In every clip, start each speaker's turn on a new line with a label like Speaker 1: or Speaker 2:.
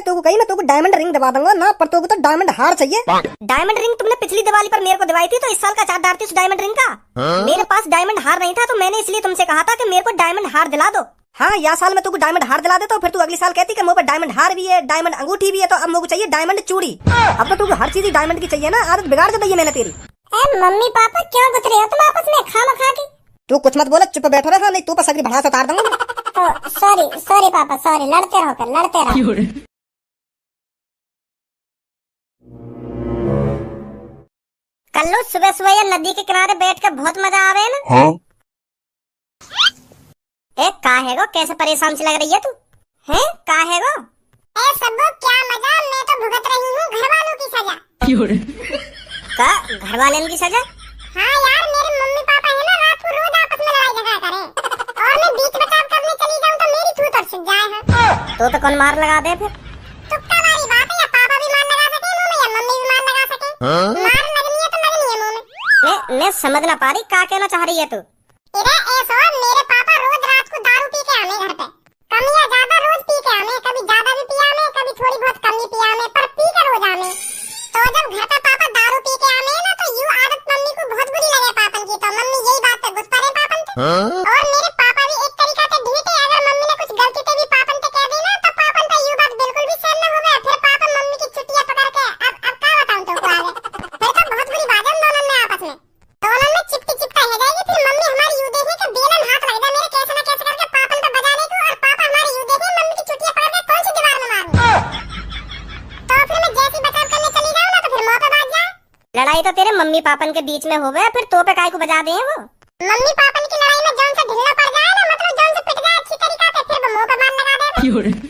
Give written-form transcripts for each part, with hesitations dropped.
Speaker 1: तू को कही मैं तुमको डायमंड रिंग दबा दूंगा ना, पर तुमको तो डायमंड हार चाहिए। डायमंड रिंग तुमने पिछली दिवाली पर मेरे को दिवाई थी, तो इस साल का चार्ज डालती उस डायमंड रिंग का। मेरे पास डायमंड हार नहीं था, तो मैंने इसलिए तुमसे कहा था कि मेरे को डायमंड हार दिला दो। हाँ, या साल में तुमको डायमंड हार दिला दे, तो फिर तू अगली साल कहती कि मुझे पर डायमंड हार भी है, डायमंड अंगूठी भी है, तो अब मुझे चाहिए डायमंड चूड़ी। अब तो तुमको हर चीज डायमंड की चाहिए ना, आदत बिगाड़ दे मैंने तेरी।
Speaker 2: मम्मी पापा क्यों गुत रहे हो तुम आपस में खामखा की?
Speaker 1: तू कुछ मत बोले, चुप बैठो रहा, नहीं तू पर सगरी भड़ास उतार दूंगा।
Speaker 2: तो सॉरी पापा, सॉरी, लड़ते रहो फिर, लड़ते रहो। कल्लू सुबह सुबह ये नदी के किनारे बैठ कर बहुत मजा आ रहा है ना?
Speaker 3: हाँ?
Speaker 2: काहे गो कैसे परेशान सी लग रही है तू? हैं काहे गो? सबो क्या मजा, मैं तो भुगत रही हूँ घर वालों की सजा। का घर वालों की सजा? हाँ यार, मेरे मम्मी पापा है ना, रात को रोज आपस में लड़ाई झगड़ा करें, और मैं बीच बचाव करने चली जाऊँ तो मेरी थूत और सूख जाए है। तो कौन मार लगा दे फिर? तुक्का वाली बात है, या पापा भी मार लगा सके मुंह में, या मम्मी भी मार लगा सके। मार लगनी है तो लगनी है मुंह में। मैं समझ ना पा रही क्या कहना चाह रही है तू। मेरे पापा रोज रात को दारू पी के आने घर पे, कम या ज्यादा रोज पी के आने, कभी ज्यादा भी पिया आने, कभी थोड़ी बहुत कम भी पिया आने, पर पी के रोज आने। तो जब घर पे पापा दारू पी के आने ना, तो यूं आदत मम्मी को बहुत बुरी लगे पापन की, तो मम्मी यही बात पे गुस्सा रहे पापन पे। और मेरे पापा भी एक तरीका से ढीठे, अगर मम्मी ने कुछ गलती से भी पापन पे कह दी ना, तो पापन पे यूं बात बिल्कुल भी सहन न होवे, फिर पापा मम्मी की चुटिया पकड़ के अब क्या बताऊं तुमको आगे, फिर तो बहुत बुरी बात है दोनों में आपस में, दोनों में चिपटा हो जाएगी। फिर मम्मी हमारी यूं देखे कि बेलन हाथ लग जाए मेरे कैसे ना कैसे करके पापन पे बजाने को, और पापा हमारी यूं देखे मम्मी की चुटिया पकड़ के कौन सी दीवार में मारूं। तो फिर मैं जैसी बचाव करने चली जाऊं ना, तो फिर मौका बाज जाए। लड़ाई तो तेरे मम्मी पापन के बीच में हो गए, फिर तो पे काय को बजा दे वो? मम्मी पापन की लड़ाई में जौन से ढिल्ला पड़ जाए ना, मतलब जौन से पिट जाए अच्छी तरीका से, फिर वो मुंह पे मार लगा दे।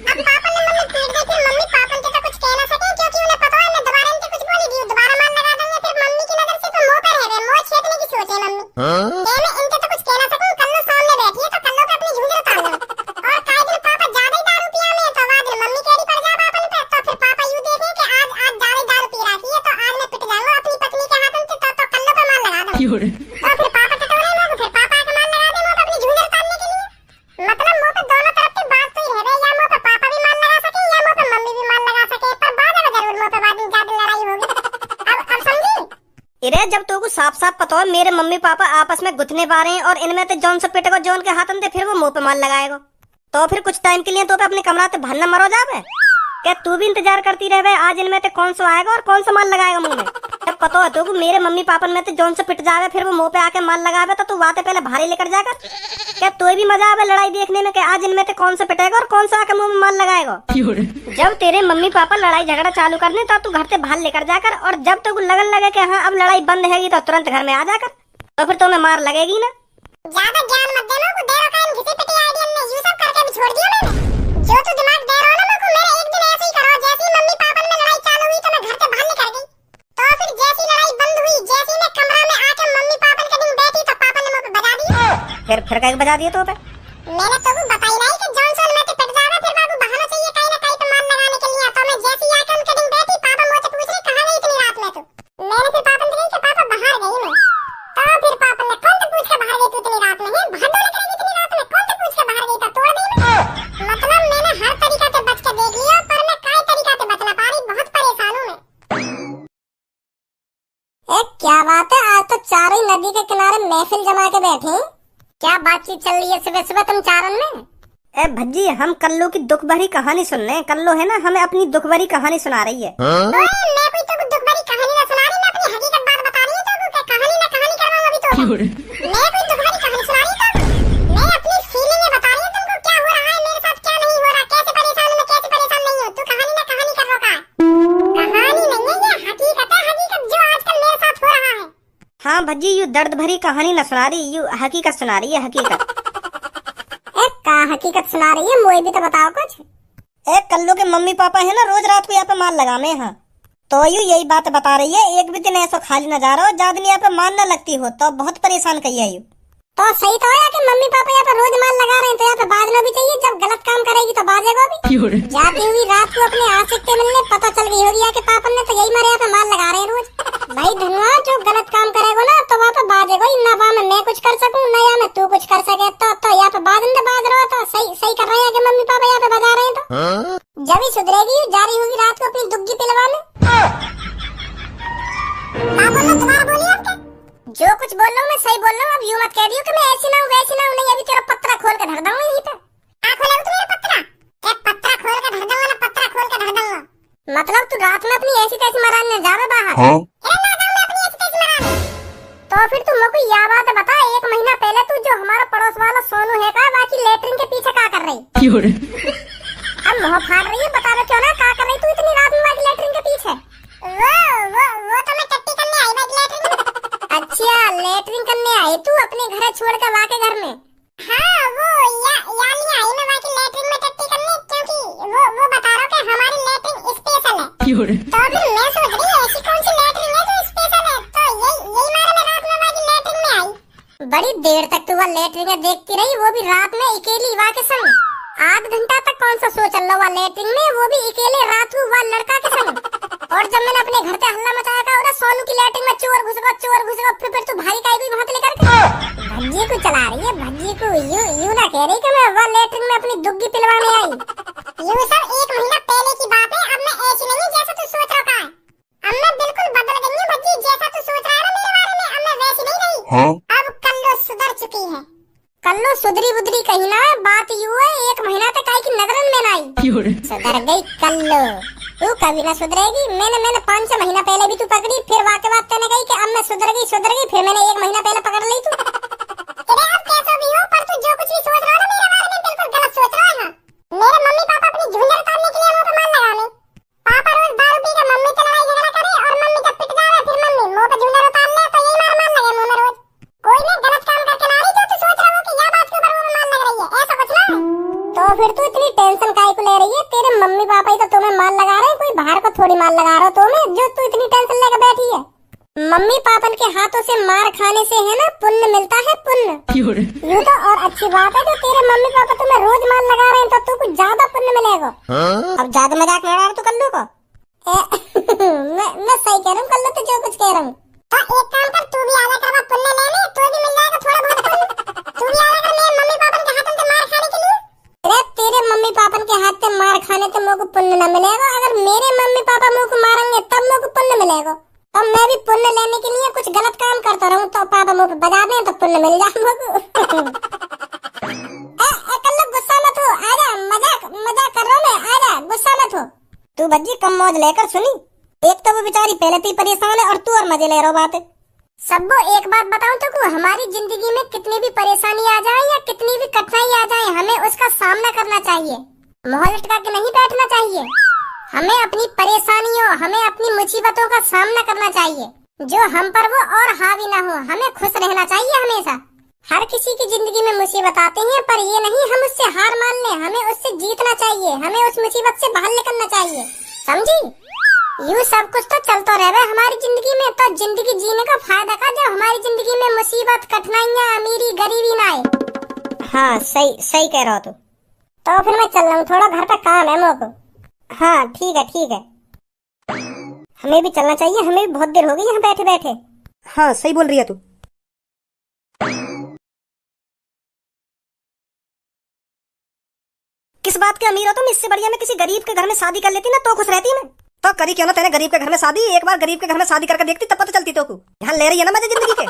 Speaker 2: अब पापन ने मम्मी पीट दी, फिर मम्मी पापन के तो कुछ कह ना सके, क्योंकि उन्हें पता है मैं दोबारा इनसे कुछ बोलेगी, दोबारा मार लगा देंगे, फिर मम्मी की नजर से तो मुंह पे रह गए, मुंह छेदने की सोच है मम्मी। मैं इनसे तो कुछ कह ना सकूं, कल्लू सामने बैठी है, तो कल्लू पे अपनी झुंझुन उतार दूं। और काहे दिन पापा ज्यादा ही दारू पिया में, तो आज मम्मी केड़ी पड़ जा पापन पे, तो फिर पापा यूं देखे कि आज ज्यादा ही दारू पी रही है, तो आज मैं पिट जाऊंगा अपनी पत्नी के हाथों से, तो कल्लू पे मार लगा दूं। तो फिर पापा टटोरे ना, तो फिर पापा के मार लगा दे मुंह पे अपनी झुंझुन उतारने के लिए। मतलब मुंह पे दोनों तरफ की बात तो ही रह गई, या मुंह पे पापा भी मार लगा सके, या मुंह पे मम्मी भी मार लगा सके, पर बात जरूर मुंह पे बाद में ज्यादा लड़ाई होगी। अब समझी? इरे जब तो को साफ साफ पता है मेरे मम्मी पापा आपस में गुथने पा रहे हैं, और इनमें तो जौन से पिटेगा जौन के हाथन दे, फिर वो मुंह पे मार लगाएगा, तो फिर कुछ टाइम के लिए तो पे अपने कमरा से भानना मरो जावे। क्या तू भी इंतजार करती रहे आज इनमें से कौन सा आएगा और कौन सा मार लगाएगा मुंह में? जब पता है तो मेरे मम्मी पापा में तो जौन से पिट जावे, फिर वो मुंह पे आके मार लगावे, तो तू वाते पहले भारी लेकर जाकर। क्या तो भी मजा आवे लड़ाई देखने में कि आज इनमें से कौन सा पिटेगा और कौन सा आके मुंह में मार लगाएगा? जब तेरे मम्मी पापा लड़ाई झगड़ा चालू करने, तो तू घर से बाहर लेकर जाकर, और जब तो लगन लगे कि हाँ अब लड़ाई बंद हैगी, तो तुरंत घर में आ जाकर, तो फिर तुम्हें मार लगेगी ना। ज्यादा ज्ञान मत देना, को देरो का इन घिसे पिटे आइडिया ने यूं सब करके भी छोड़ दिया मैंने। जो तू दिमाग दे रहा ना मेरे एक दिन ऐसे ही करो, जैसी मम्मी पापा में लड़ाई चालू हुई तो मैं घर से बाहर निकल गई, तो फिर जैसी लड़ाई बंद हुई, जैसी मैं कमरा में आके मम्मी पापा के दिन बैठी, तो पापा ने मुझे बजा दिया। फिर कहीं बजा दिया तो पे मैंने तो बताई नहीं कि जॉनसन में तो पिट जाना, फिर बाबू बहाना चाहिए कहीं ना कहीं तो मार लगाने के लिए। तो मैं जैसी आके उनके दिन बैठी, पापा मुझसे पूछ रहे कहां गई इतनी रात में तू? मैंने फिर पापा से कहा कि पापा बाहर गई मैं। तो फिर पापा ने कौन से पूछ के बाहर गई तू इतनी रात में? है बाहर डोले करेगी इतनी रात में? कौन से पूछ के बाहर गई? तो तोड़ दी मैं। मतलब मैंने हर तरीका से बच के देख लिया, पर मैं काई तरीका से बच ना पा रही, बहुत परेशान हूं मैं। क्या बात है, आज तो चारों ही नदी के किनारे महफिल जमा के बैठे। क्या बातचीत चल रही है सुबह सुबह तुम चारों में? भज्जी हम कल्लू की दुख भरी कहानी सुन रहे हैं। कल्लू है ना, हमें अपनी दुख भरी कहानी सुना रही है। मैं कोई तो दुख भरी कहानी ना सुना रही, मैं अपनी हकीकत बात बता रही हूं। तो कहानी ना कहानी करवाऊंगा अभी तो। मैं कोई दुख भरी कहानी सुना रही हूं, मैं अपनी फीलिंगें बता रही हूं तुमको, क्या हो रहा है मेरे साथ, क्या नहीं हो रहा, कैसे परेशान हूं मैं, कैसे परेशान नहीं हूं। तू कहानी ना कहानी कर रहा है, कहानी नहीं है ये, हकीकत है, हकीकत जो आजकल मेरे साथ हो रहा है। हाँ भज्जी, यू दर्द भरी कहानी न सुना रही, यू हकीकत सुना रही है, हकीकत। हकीकत सुना रही है, मुझे भी तो बताओ कुछ। कल्लू के मम्मी पापा है ना, रोज रात को यहाँ पे मार लगाने हैं, तो यू यही बात बता रही है। एक भी दिन ऐसा खाली न जा रहा हो ज्यादा यहाँ पे मार न लगती हो, तो बहुत परेशान कही है यू। तो सही तो है कि मम्मी पापा यहाँ पे रोज मार लगा रहे हैं, तो यहाँ पे बाजना भी चाहिए, जब गलत काम करेगी तो बाजेगा भी। जाती हुई रात को अपने आशिक के मिलने पता चल गई होगी कि पापा ने तो यही मारे यहाँ पे मार लगा रहे हैं रोज। भाई धनुआ, जो गलत काम करेगा ना तो वहाँ पे बाजेगा, ना वहाँ में मैं कुछ कर सकूँ ना यहाँ में तू कुछ कर सके, तो यहाँ पे बाज रहा, तो सही कर रहे हैं कि मम्मी पापा यहाँ पे बजा रहे हैं। तो जब ही सुधरेगी, जा रही होगी रात को अपनी दुग्गी पिलवाने। दोबारा बोलिए आप क्या? जो कुछ बोल रहा हूँ मैं सही बोल रहा हूँ, अब यूं मत कह दियो कि मैं ऐसी ना हूँ वैसी ना हूँ। नहीं, अभी तेरा पत्रा खोल के धर दूंगा यहीं पे। खोला तू मेरा पत्रा? क्या पत्रा खोल के धर दूंगा ना, पत्रा खोल के धर दूंगा। मतलब तू रात में अपनी ऐसी तैसी मराने जावे बाहर? ना जाऊं मैं अपनी ऐसी तैसी मराने। तो फिर तुम लोग को यह बात बता, 1 महीना पहले तू जो हमारा पड़ोस वाला सोनू है का बाकी लेटरिन के पीछे क्या कर रही? अब मुँह फाड़ रही है, बता दो क्यों ना क्या कर रही तू इतनी रात में बाकी लेटरिन के पीछे? वो तो मैं टट्टी करने आई बाकी लेटरिन में। अच्छा, लेटरिन करने आई तू अपने घर छोड़ के वाके घर में? हाँ, वो यानी आई मैं बाकी लेटरिन में टट्टी करने, क्योंकि वो बता रहा कि हमारी लेटरिन स्पेशल है। तो फिर मैं सोच रही ऐसी कौन सी लेटरिन है जो स्पेशल है, तो यही मारे मैं रात में बाकी लेटरिन में आई। बड़ी देर तक तू वह लेटरिन देखती रही, वो भी रात में अकेली वा के संग। 8 घंटा तक कौन सा सो चल रहा हुआ लेटरिन में, वो भी अकेले रात को वह लड़का के संग। और जब मैंने अपने घर पे हल्ला मचाया था और सोनू की लेटरिन में चोर घुस गया, फिर तू भाई का भी वहां लेकर के भज्जी को चला रही है। भज्जी को यू ना कह रही कि मैं वह लेटरिन में अपनी दुग्गी पिलवाने आई। ये सब 1 महीना पहले की बात है, अब मैं ऐसी नहीं जैसा तू सोच रहा है। अब मैं बिल्कुल बदल गई हूँ भज्जी, जैसा तू सोच रहा है ना मेरे बारे में, अब मैं वैसी नहीं रही। अब कल्लो सुधर चुकी है। कल्लो सुधरी बुधरी कहीं ना, बात यूं है 1 महीना तक आई की नजरन में ना आई। सुधर गई कल्लो, तू कभी ना सुधरेगी। मैंने 5-6 महीना पहले भी तू पकड़ी, फिर वाके बात करने गई कि अब मैं सुधर गई, फिर मैंने 1 महीना पहले पकड़ ली तू। अरे अब कैसा भी हो, पर तू जो कुछ भी सोच रहा है ना मेरे बारे में बिल्कुल गलत सोच रहा है। मेरे मम्मी पापा अपनी झुंझर उतारने के लिए मुंह पे मार लगाने। पापा रोज दारू पी के मम्मी से लड़ाई झगड़ा करे, और मम्मी जब पिट जावे फिर मम्मी मुंह पे झुंझर उतार ले, तो यही मार लगे मुंह में रोज। कोई नहीं गलत काम करके ला रही जो तू सोच रहा हो कि यह बात के ऊपर मुंह में मार लग रही है, ऐसा कुछ ना है। तो फिर तू इतनी टेंशन काहे को ले रही है? तेरे मम्मी पापा ही तो तुम्हें मार लगा रहे हैं, कोई बाहर को थोड़ी मार लगा रहा हो तुम्हें, जो तू इतनी टेंशन लेकर बैठी है। मम्मी पापन के हाथों से मार खाने से है ना पुण्य मिलता है, पुण्य। यूं तो और अच्छी बात है जो तेरे मम्मी पापा तुम्हें रोज मार लगा रहे हैं, तो तू कुछ ज्यादा पुण्य मिलेगा। अब ज्यादा मजाक नहीं रहा तू कल्लू को? मैं सही कह रहा हूँ कल्लू, तो जो कुछ कह रहा हूँ। तो एक काम कर, तू भी आजा कर पुण्य लेने, तो भी मिल जाएगा थोड़ा बहुत पुण्य। तू भी आजा कर मेरे मम्मी पापन के हाथों से मार खाने के लिए। अरे तेरे मम्मी पापन के हाथ से मार खाने तो मुझको पुण्य न मिलेगा, अगर मेरे मम्मी पापा मुझको मारेंगे तब मुझको पुण्य मिलेगा। तो मैं भी पुण्य लेने के लिए कुछ गलत काम करता रहूं, तो पापा मुझे बजा दें तो पुण्य मिल जाए मुझको। कल्लू गुस्सा मत हो, आजा, मजाक कर रहा हूं मैं, आजा गुस्सा मत हो। तू भज्जी कम मौज लेकर सुनी, एक तो वो बेचारी पहले से परेशान है और तू और मजे ले रहा बात। सबको एक बात बताऊं तो हमारी जिंदगी में कितनी भी परेशानी आ जाए या कितनी भी कठिनाई आ जाए, हमें उसका सामना करना चाहिए, मोहल लटका के नहीं बैठना चाहिए। हमें अपनी परेशानियों, हमें अपनी मुसीबतों का सामना करना चाहिए, जो हम पर वो और हावी ना हो। हमें खुश रहना चाहिए हमेशा। हर किसी की जिंदगी में मुसीबत आते हैं, पर ये नहीं हम उससे हार मान लें, हमें उससे जीतना चाहिए, हमें उस मुसीबत से बाहर निकलना चाहिए, समझी? यूँ सब कुछ तो चलता रहे हमारी जिंदगी में, तो जिंदगी जीने का फायदा का जब हमारी जिंदगी में मुसीबत, कठिनाइयाँ, अमीरी, गरीबी ना आए। हाँ सही कह रहा हो तू। तो फिर मैं चल रहा हूँ, थोड़ा घर पे काम है मुझको। हाँ ठीक है, हमें भी चलना चाहिए, हमें भी बहुत देर हो गई यहाँ बैठे बैठे।
Speaker 1: हाँ सही बोल रही है तू। किस बात के अमीर हो तुम? इससे बढ़िया मैं किसी गरीब के घर में शादी कर लेती ना, तो खुश रहती मैं। तो करी क्यों ना तेरे गरीब के घर में शादी? एक बार गरीब के घर में शादी करके देखती तब पता चलती तो को। यहाँ ले रही है ना मजे जिंदगी के।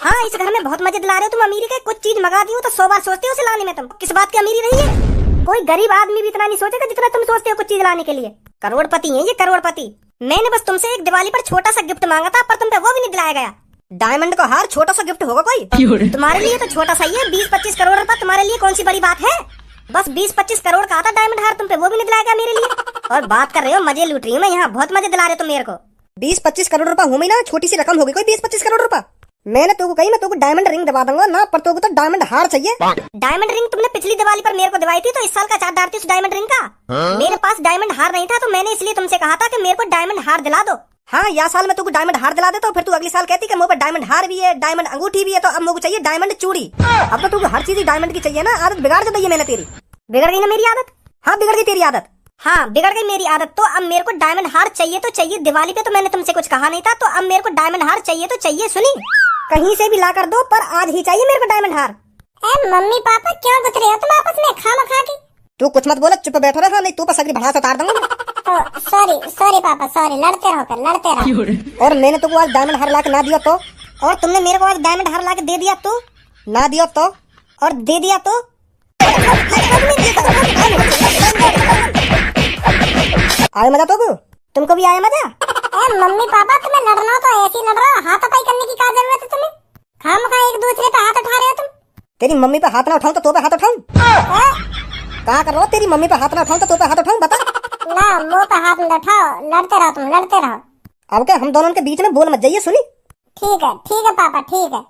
Speaker 1: हाँ इस घर में बहुत मजे दिला रहे हो तुम अमीरी के। कुछ चीज मंगा दी हो तो 100 बार सोचते हो उसे लाने में। तुम किस बात की अमीरी रही है? कोई गरीब आदमी भी इतना नहीं सोचेगा जितना तुम सोचते हो कुछ चीज लाने के लिए। करोड़पति है ये, करोड़पति। मैंने बस तुमसे एक दिवाली पर छोटा सा गिफ्ट मांगा था, पर तुम पे वो भी नहीं दिलाया गया। डायमंड का हार छोटा सा गिफ्ट होगा कोई? तुम्हारे लिए तो छोटा सा ही है। 20-25 करोड़ रुपए तुम्हारे लिए कौन सी बड़ी बात है? बस 20-25 करोड़ का आता डायमंड हार, तुम पे वो भी नहीं दिलाया गया मेरे लिए। और बात कर रहे हो मजे लूट रही हूँ मैं यहाँ, बहुत मजे दिला रहे हो तुम मेरे को। 20-25 करोड़ रुपए हूँ ना, छोटी सी रकम होगी कोई 20-25 करोड़ रुपए। मैंने तो कही मैं तो डायमंड रिंग दबा दूंगा ना, पर तो डायमंड हार चाहिए। डायमंड रिंग तुमने पिछली दिवाली पर मेरे को दिवाई थी, तो इस साल का चार्ज डालती उस डायमंड रिंग का। मेरे पास डायमंड हार नहीं था, तो मैंने इसलिए तुमसे कहा था कि मेरे को डायमंड हार दिला दो। हाँ या साल में तुमको डायमंड हार दिला देता, फिर तू अगली साल कहती कि मुझे डायमंड हार भी है, डायमंड अंगूठी भी है, तो अब मुझे चाहिए डायमंड चूड़ी। अब तो तुमको हर चीज डायमंड की चाहिए ना। आदत बिगाड़ दे मैंने तेरी। बिगड़ गई ना मेरी आदत? हाँ बिगड़ गई तेरी आदत। हाँ बिगड़ गई मेरी आदत। तो अब मेरे को डायमंड हार चाहिए तो चाहिए। दिवाली पे तो मैंने तुमसे कुछ कहा नहीं था, तो अब मेरे को डायमंड हार चाहिए तो चाहिए। सुनी, कहीं से भी ला कर दो, पर आज ही चाहिए मेरे को डायमंड हार। मम्मी पापा क्यों गुथ रहे हो तुम आपस में खामखा के? तू कुछ मत बोला, चुप बैठो रहा, नहीं तू पर सगरी भड़ास उतार दूंगा मैं।
Speaker 2: तो सॉरी सॉरी पापा सॉरी, लड़ते रहो फिर लड़ते रहो।
Speaker 1: और मैंने तुमको आज डायमंड हार ला के ना दिया तो, और तुमने मेरे को आज डायमंड हार ला के दे दिया तो, ना दिया तो, और दे दिया तो आया मजा तो तुमको भी आया मजा?
Speaker 2: मम्मी पापा तुम्हें लड़ना हो तो ऐसे ही लड़ रहा, हाथापाई करने की क्या जरूरत है तुम्हें? खामखा एक दूसरे पे हाथ उठा रहे हो तुम।
Speaker 1: तेरी मम्मी पे हाथ ना उठाऊं तो पे हाथ उठाऊं? कहा कर रहा हो? तेरी मम्मी पे हाथ ना उठाऊं तो पे हाथ उठाऊं? बता
Speaker 2: ना, मुंह पे हाथ न उठाओ, लड़ते रहो तुम लड़ते रहो।
Speaker 1: अब क्या हम दोनों के बीच में बोल मत जाइए, सुनी?
Speaker 2: ठीक है पापा ठीक है।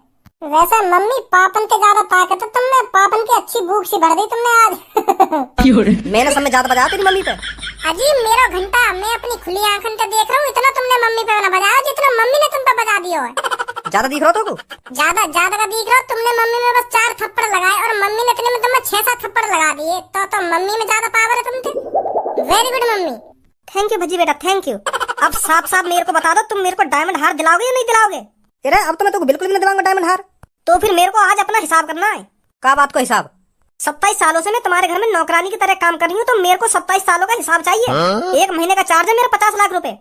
Speaker 2: वैसे मम्मी पापन के ज्यादा ताकत है तुमने, पापन की अच्छी भूख सी भर दी तुमने आज।
Speaker 1: मैंने समय ज्यादा बजाया तेरी मम्मी पे?
Speaker 2: अजीब मेरा घंटा मैं अपनी खुली आंखों से देख रहा हूँ, इतना तुमने मम्मी पे ना बजाया जितना मम्मी ने तुम पे बजा दिया है।
Speaker 1: ज्यादा दिख रहा हो तो?
Speaker 2: ज्यादा का दिख रहा हो तुमने, मम्मी में बस 4 थप्पड़ लगाए और मम्मी ने इतने में तुम्हें 6-7 थप्पड़ लगा दिए, तो मम्मी में ज्यादा पावर है तुमसे। Very good mummy.
Speaker 1: Thank you bhaji बेटा, थैंक यू। अब साफ साफ मेरे को बता दो, तुम मेरे को डायमंड हार दिलाओगे या नहीं दिलाओगे? अरे अब तो मैं तुमको बिल्कुल भी नहीं दिलाऊंगा डायमंड हार। तो फिर मेरे को आज अपना हिसाब करना है। क्या बात को हिसाब? 27 सालों से मैं तुम्हारे घर में नौकरानी की तरह काम कर रही हूँ, तो मेरे को 27 सालों का हिसाब चाहिए। 1 महीने का चार्ज है मेरा 50 लाख रुपए।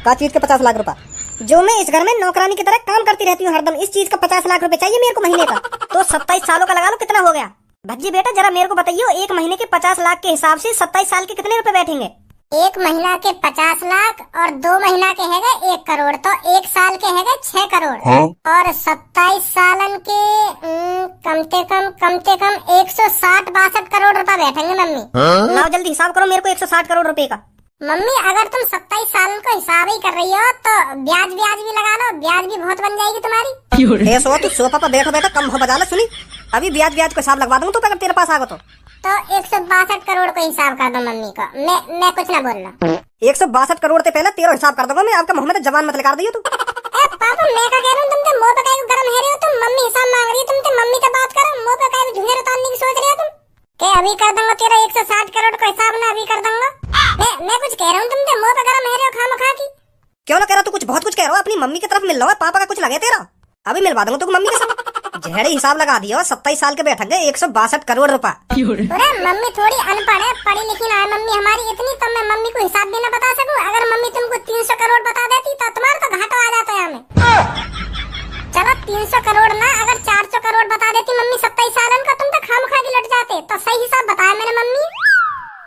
Speaker 1: का चीज के 50 लाख रुपए? जो मैं इस घर में नौकरानी की तरह काम करती रहती हूँ हरदम, इस चीज का 50 लाख रुपए चाहिए मेरे को महीने का। तो 27 सालों का लगा लो, कितना हो गया? भज्जी बेटा जरा मेरे को बताइए, 1 महीने के 50 लाख के हिसाब से 27 साल के कितने रुपए बैठेंगे?
Speaker 2: 1 महीना के 50 लाख और 2 महीना के हैगा 1 करोड़, तो 1 साल के हैगा 6 करोड़। और 27 सालन के कम से कम 160-62 करोड़ रुपए बैठेंगे मम्मी।
Speaker 1: लाओ जल्दी हिसाब करो मेरे को 160 करोड़ रुपए का।
Speaker 2: मम्मी अगर तुम 27 साल का हिसाब ही कर रही हो तो ब्याज भी लगा लो, ब्याज भी बहुत बन जाएगी तुम्हारी।
Speaker 1: तू सोफा पर बैठो बेटा, कम हो बजा लो, सुनी? अभी ब्याज को हिसाब लगवा दूंगा तो अगर तेरे पास आ गो
Speaker 2: तो 162 करोड़ का हिसाब कर दो मम्मी को। मैं कुछ ना बोल रहा।
Speaker 1: 162 करोड़ से पहले तेरा हिसाब कर दूंगा मैं। आपका मोहम्मद जवान मत लगा दियो तू।
Speaker 2: पापा मैं क्या कह रहा हूँ, तुम मुंह पे काहे गरम है रहे हो तुम? मम्मी हिसाब मांग रही है तुमसे, मम्मी से बात करो। मुंह पे काहे झुंझुर उतारने की सोच रहे हो तुम? के अभी कर दूंगा तेरा 160 करोड़ का हिसाब ना, अभी कर दूंगा। मैं कुछ कह रहा हूँ तुमसे, मुंह पे गरम है रहे हो खामखा की।
Speaker 1: क्यों ना कह रहा तू? कुछ बहुत कुछ कह रहा हो, अपनी मम्मी की तरफ मिल रहा है, पापा का कुछ लगे तेरा? अभी मिलवा दूंगा तुम मम्मी के साथ। झेड़े हिसाब लगा दियो, 27 साल के बैठेंगे 162 करोड़ रुपए।
Speaker 2: मम्मी थोड़ी अनपढ़ है, पढ़ी लिखी ना है मम्मी हमारी इतनी, तो मैं मम्मी को हिसाब देना बता सकूं? अगर मम्मी तुमको 300 करोड़ बता देती तो तुम्हारा तो घाटा आ जाता है हमें। चलो 300 करोड़ ना, अगर 400 करोड़ बता देती मम्मी 27 सालन का, तुम तो खामखा की लट जाते। तो सही हिसाब बताया मैंने मम्मी।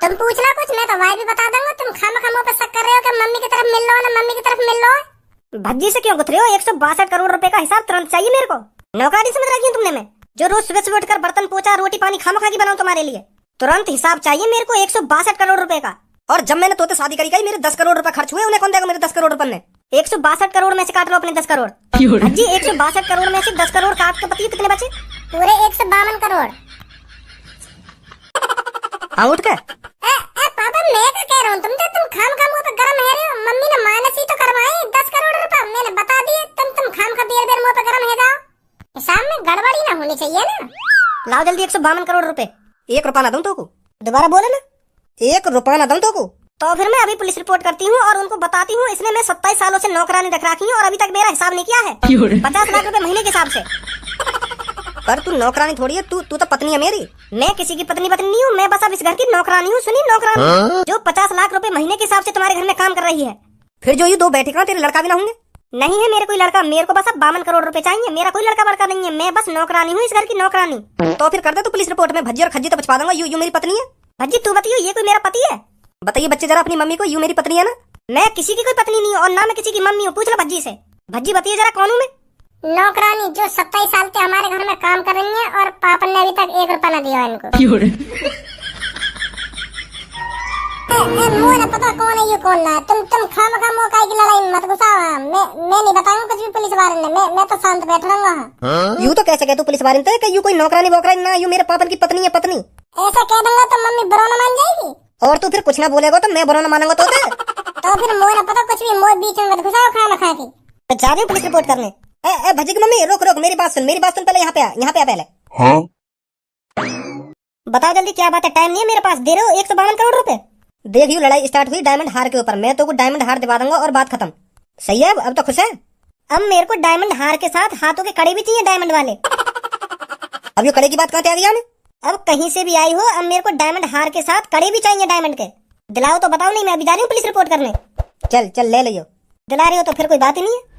Speaker 2: तुम पूछना कुछ, मैं तो वाई भी बता दूंगा। तुम खामखा मुंह पे शक कर रहे हो कि मम्मी की तरफ मिल लो ना, मम्मी की तरफ मिल लो।
Speaker 1: भज्जी से क्यों गुथरे हो? 162 करोड़ रुपए का हिसाब तुरंत चाहिए मेरे को। नौकरानी समझ रखी है तुमने मैं, जो रोज सुबह उठकर बर्तन पोछा रोटी पानी खामखा की बनाऊं तुम्हारे लिए? तुरंत हिसाब चाहिए मेरे को 162 करोड़ रुपए का। और जब मैंने तोते शादी करी गई, मेरे 10 करोड़ रुपए खर्च हुए, उन्हें कौन देगा मेरे 10 करोड़ रुपए? ने 162 करोड़ में से काट लो अपने 10 करोड़। भज्जी 162 करोड़ में से 10 करोड़ काट के बताइए कितने बचे?
Speaker 2: पूरे 152 करोड़।
Speaker 1: हाँ उठ के
Speaker 2: पापा मैं क्या कह रहा हूँ, तुम खामखा मुंह पे गरम है रहे हो। मम्मी ने माइनस ही तो करवाए 10 करोड़ रुपए, मैंने बता दिए। तुम खामखा बेर मुंह पे गरम है जाओ। हिसाब में गड़बड़ी ना होनी चाहिए ना।
Speaker 1: लाओ जल्दी 152 करोड़ रुपए। 1 रुपया ना दूं तो को? दोबारा बोले ना, 1 रुपया ना दूं तो को? तो फिर मैं अभी पुलिस रिपोर्ट करती हूँ और उनको बताती हूँ इसने मैं 27 सालों से नौकरानी रख रखी हूँ और अभी तक मेरा हिसाब नहीं किया है 50 लाख रुपए महीने के हिसाब से। पर तू नौकरानी थोड़ी है, तू तो पत्नी है मेरी। मैं किसी की पत्नी नहीं हूँ, मैं बस अब इस घर की नौकरानी हूँ। सुनी, नौकरानी जो 50 लाख रुपए महीने के हिसाब से तुम्हारे घर में काम कर रही है। फिर जो ये 2 बैठे कहाँ, तेरे लड़का भी ना होंगे? नहीं है मेरे कोई लड़का, मेरे को बस अब 52 करोड़ रुपए चाहिए। मेरा कोई लड़का बड़का नहीं है, मैं बस नौकरानी हूँ इस घर की नौकरानी। तो फिर कर दे तू पुलिस रिपोर्ट में। भज्जी और खज्जी तो बचवा दूंगा, यू मेरी पत्नी है। भज्जी तू बताइए, ये कोई मेरा पति है? बताइए बच्चे जरा अपनी मम्मी को, यू मेरी पत्नी है ना? मैं किसी की कोई पत्नी नहीं हूँ और ना मैं किसी की मम्मी हूँ, पूछ लो भज्जी से। भज्जी बताइए जरा कौन हूँ मैं?
Speaker 2: नौकरानी जो 27 साल से हमारे घर में काम कर रही है और पापा ने अभी तक 1 रुपया न दिया इनको। मुझे न पता कौन है ये कौन ना। तुम खामखा मौका की लड़ाई मत घुसाओ। मैं नहीं बताऊंगा कुछ भी पुलिस वाले ने। मैं तो शांत बैठ रहा हूँ।
Speaker 1: यू तो कैसे कह तू पुलिस वाले ने कि यू कोई नौकरानी वोकरानी ना, यू मेरे पापा की पत्नी है पत्नी।
Speaker 2: ऐसा कह दूंगा तो मम्मी बुरा न मान जाएगी।
Speaker 1: और तू फिर कुछ ना बोलेगा तो मैं बुरा न मानूंगा तो
Speaker 2: फिर मुझे न पता कुछ भी, मोह बीच में मत घुसाओ खामखा की।
Speaker 1: जा रही हूँ पुलिस रिपोर्ट करने। भज्जी की मम्मी रोक मेरी बात सुन पहले। यहाँ पे आ पहले।
Speaker 3: हाँ
Speaker 1: बताओ जल्दी क्या बात है, टाइम नहीं है मेरे पास। दे रहे हो 152 करोड़ रुपए। देखियो लड़ाई स्टार्ट हुई डायमंड हार के ऊपर, मैं तो डायमंड हार दिवा दूंगा और बात खत्म। सही है? अब तो खुश है? अब मेरे को डायमंड हार के साथ हाथों के कड़े भी चाहिए डायमंड वाले। अब ये कड़े की बात कहाँ आ गया? अब कहीं से भी आई हो, अब मेरे को डायमंड हार के साथ कड़े भी चाहिए डायमंड के। दिलाओ तो बताओ, नहीं मैं अभी जा रही हूँ पुलिस रिपोर्ट करने। चल चल ले लियो। दिला रही हो तो फिर कोई बात ही नहीं है।